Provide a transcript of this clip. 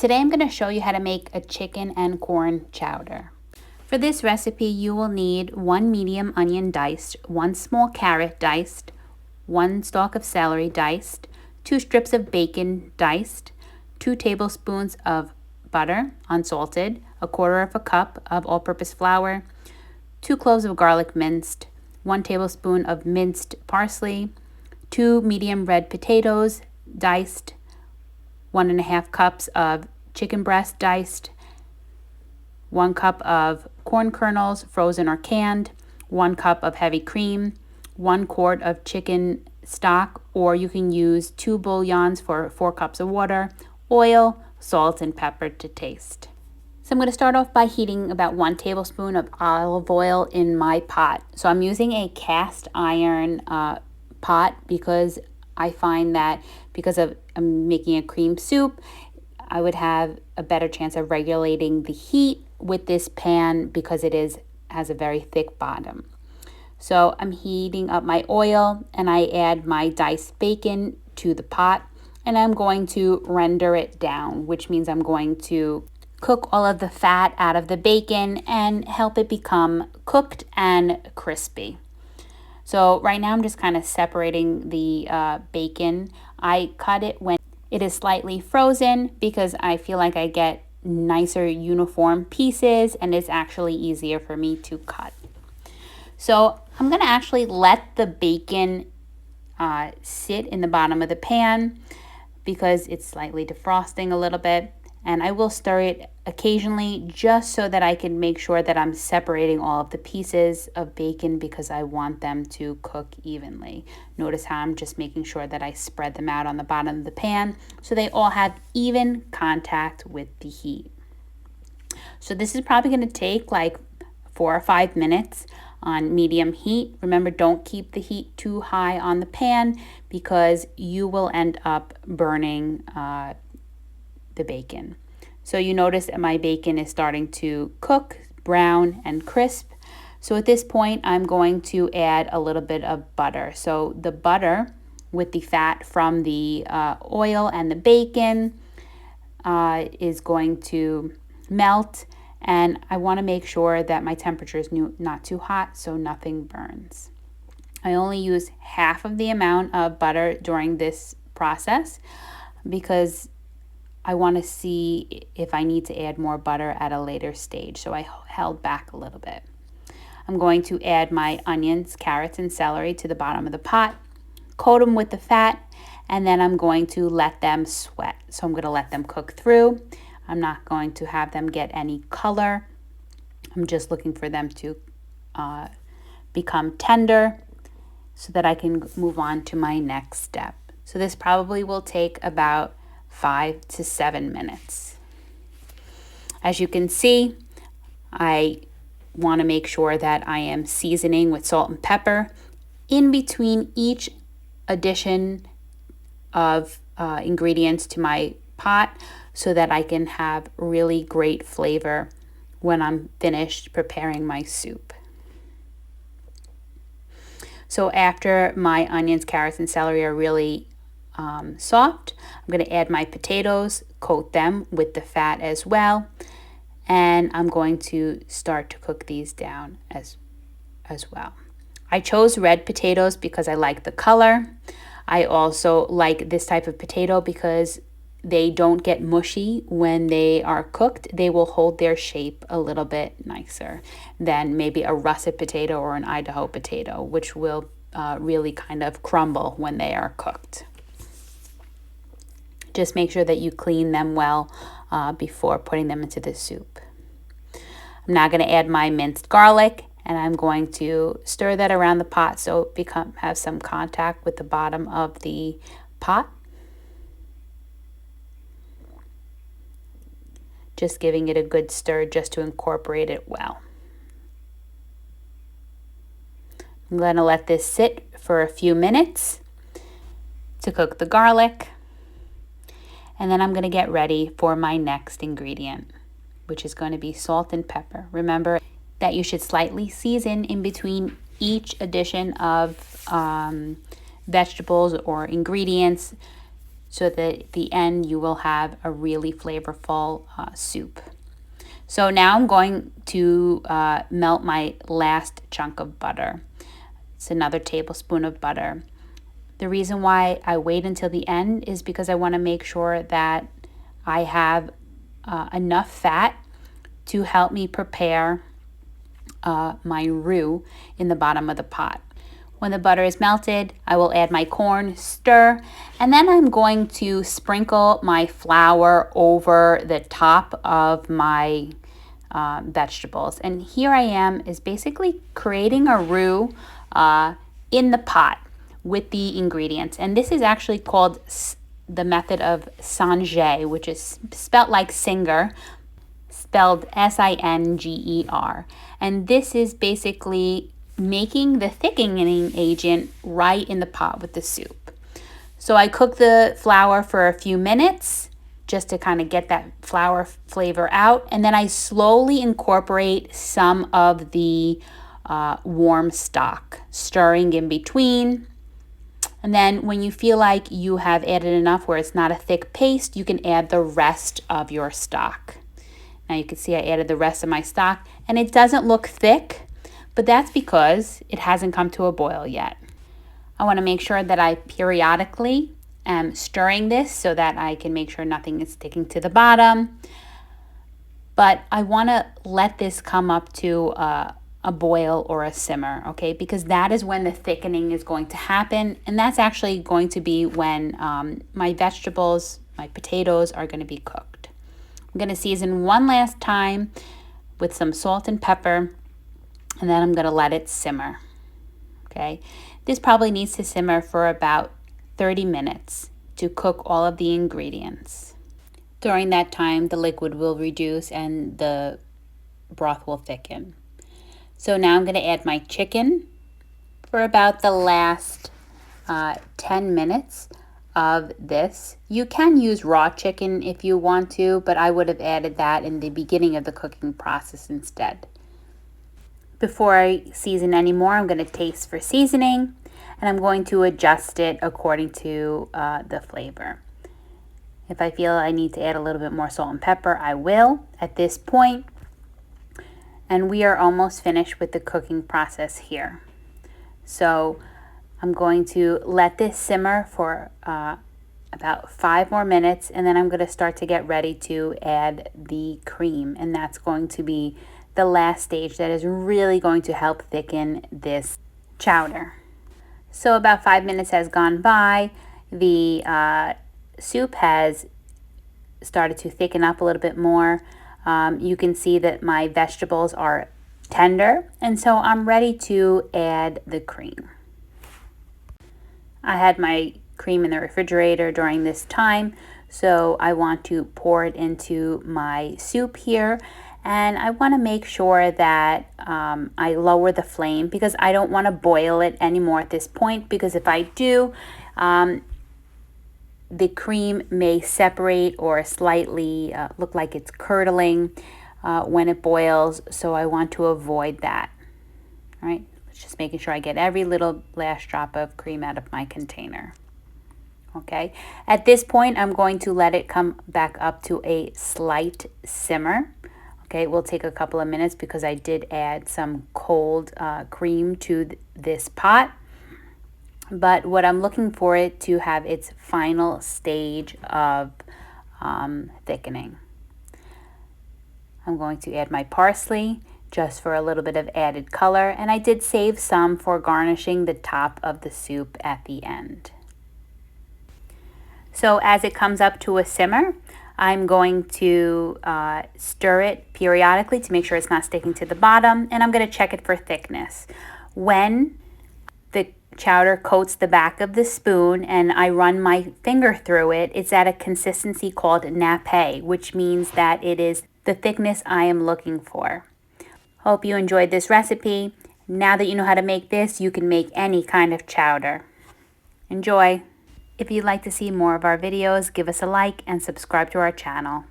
Today I'm going to show you how to make a chicken and corn chowder. For this recipe, you will need 1 medium onion diced, 1 small carrot diced, 1 stalk of celery diced, 2 strips of bacon diced, 2 tablespoons of butter unsalted, 1/4 cup of all-purpose flour, 2 cloves of garlic minced, 1 tablespoon of minced parsley, 2 medium red potatoes diced, 1½ cups of chicken breast diced, 1 cup of corn kernels, frozen or canned, 1 cup of heavy cream, 1 quart of chicken stock, or you can use 2 bouillons for 4 cups of water, oil, salt, and pepper to taste. So I'm going to start off by heating about 1 tablespoon of olive oil in my pot. So I'm using a cast iron pot because I find that because I'm making a cream soup, I would have a better chance of regulating the heat with this pan because it has a very thick bottom. So I'm heating up my oil and I add my diced bacon to the pot and I'm going to render it down, which means I'm going to cook all of the fat out of the bacon and help it become cooked and crispy. So right now I'm just kind of separating the bacon. I cut it when it is slightly frozen because I feel like I get nicer uniform pieces and it's actually easier for me to cut. So I'm going to actually let the bacon sit in the bottom of the pan because it's slightly defrosting a little bit, and I will stir it occasionally just so that I can make sure that I'm separating all of the pieces of bacon because I want them to cook evenly. Notice how I'm just making sure that I spread them out on the bottom of the pan so they all have even contact with the heat. So this is probably going to take like 4 or 5 minutes on medium heat. Remember, don't keep the heat too high on the pan because you will end up burning the bacon. So you notice that my bacon is starting to cook, brown and crisp. So at this point, I'm going to add a little bit of butter. So the butter with the fat from the oil and the bacon is going to melt, and I want to make sure that my temperature is not too hot so nothing burns. I only use half of the amount of butter during this process because I want to see if I need to add more butter at a later stage, so I held back a little bit. I'm going to add my onions, carrots, and celery to the bottom of the pot, coat them with the fat, and then I'm going to let them sweat. So I'm going to let them cook through. I'm not going to have them get any color. I'm just looking for them to become tender so that I can move on to my next step. So this probably will take about 5 to 7 minutes. As you can see, I want to make sure that I am seasoning with salt and pepper in between each addition of ingredients to my pot so that I can have really great flavor when I'm finished preparing my soup. So after my onions, carrots, and celery are really soft, I'm going to add my potatoes, coat them with the fat as well, and I'm going to start to cook these down as well. I chose red potatoes because I like the color. I also like this type of potato because they don't get mushy when they are cooked. They will hold their shape a little bit nicer than maybe a russet potato or an Idaho potato, which will really kind of crumble when they are cooked. Just make sure that you clean them well before putting them into the soup. I'm now going to add my minced garlic, and I'm going to stir that around the pot so it have some contact with the bottom of the pot. Just giving it a good stir just to incorporate it well. I'm going to let this sit for a few minutes to cook the garlic. And then I'm going to get ready for my next ingredient, which is going to be salt and pepper. Remember that you should slightly season in between each addition of vegetables or ingredients so that at the end you will have a really flavorful soup. So now I'm going to melt my last chunk of butter. It's another tablespoon of butter. The reason why I wait until the end is because I want to make sure that I have enough fat to help me prepare my roux in the bottom of the pot. When the butter is melted, I will add my corn, stir, and then I'm going to sprinkle my flour over the top of my vegetables. And here I am is basically creating a roux in the pot with the ingredients. And this is actually called the method of Singer, which is spelt like singer, spelled Singer. And this is basically making the thickening agent right in the pot with the soup. So I cook the flour for a few minutes just to kind of get that flour flavor out. And then I slowly incorporate some of the warm stock, stirring in between. And then when you feel like you have added enough where it's not a thick paste, you can add the rest of your stock. Now you can see I added the rest of my stock, and it doesn't look thick, but that's because it hasn't come to a boil yet. I want to make sure that I periodically am stirring this so that I can make sure nothing is sticking to the bottom. But I want to let this come up to a boil or a simmer, okay? Because that is when the thickening is going to happen, and that's actually going to be when my vegetables, my potatoes are going to be cooked. I'm going to season one last time with some salt and pepper, and then I'm going to let it simmer, okay? This probably needs to simmer for about 30 minutes to cook all of the ingredients. During that time, the liquid will reduce and the broth will thicken. So now I'm going to add my chicken for about the last 10 minutes of this. You can use raw chicken if you want to, but I would have added that in the beginning of the cooking process instead. Before I season anymore, I'm going to taste for seasoning, and I'm going to adjust it according to the flavor. If I feel I need to add a little bit more salt and pepper, I will at this point. And we are almost finished with the cooking process here. So I'm going to let this simmer for about 5 more minutes, and then I'm going to start to get ready to add the cream. And that's going to be the last stage that is really going to help thicken this chowder. So about 5 minutes has gone by. The soup has started to thicken up a little bit more. You can see that my vegetables are tender, and so I'm ready to add the cream. I had my cream in the refrigerator during this time, so I want to pour it into my soup here, and I want to make sure that I lower the flame because I don't want to boil it anymore at this point, because if I do, the cream may separate or slightly look like it's curdling when it boils, so I want to avoid that. All right, just making sure I get every little last drop of cream out of my container. Okay, at this point, I'm going to let it come back up to a slight simmer. Okay, it will take a couple of minutes because I did add some cold cream to this pot. But what I'm looking for it to have its final stage of thickening. I'm going to add my parsley just for a little bit of added color, and I did save some for garnishing the top of the soup at the end. So as it comes up to a simmer, I'm going to stir it periodically to make sure it's not sticking to the bottom, and I'm going to check it for thickness. When the chowder coats the back of the spoon and I run my finger through it, it's at a consistency called nappe, which means that it is the thickness I am looking for. Hope you enjoyed this recipe. Now that you know how to make this, you can make any kind of chowder. Enjoy! If you'd like to see more of our videos, give us a like and subscribe to our channel.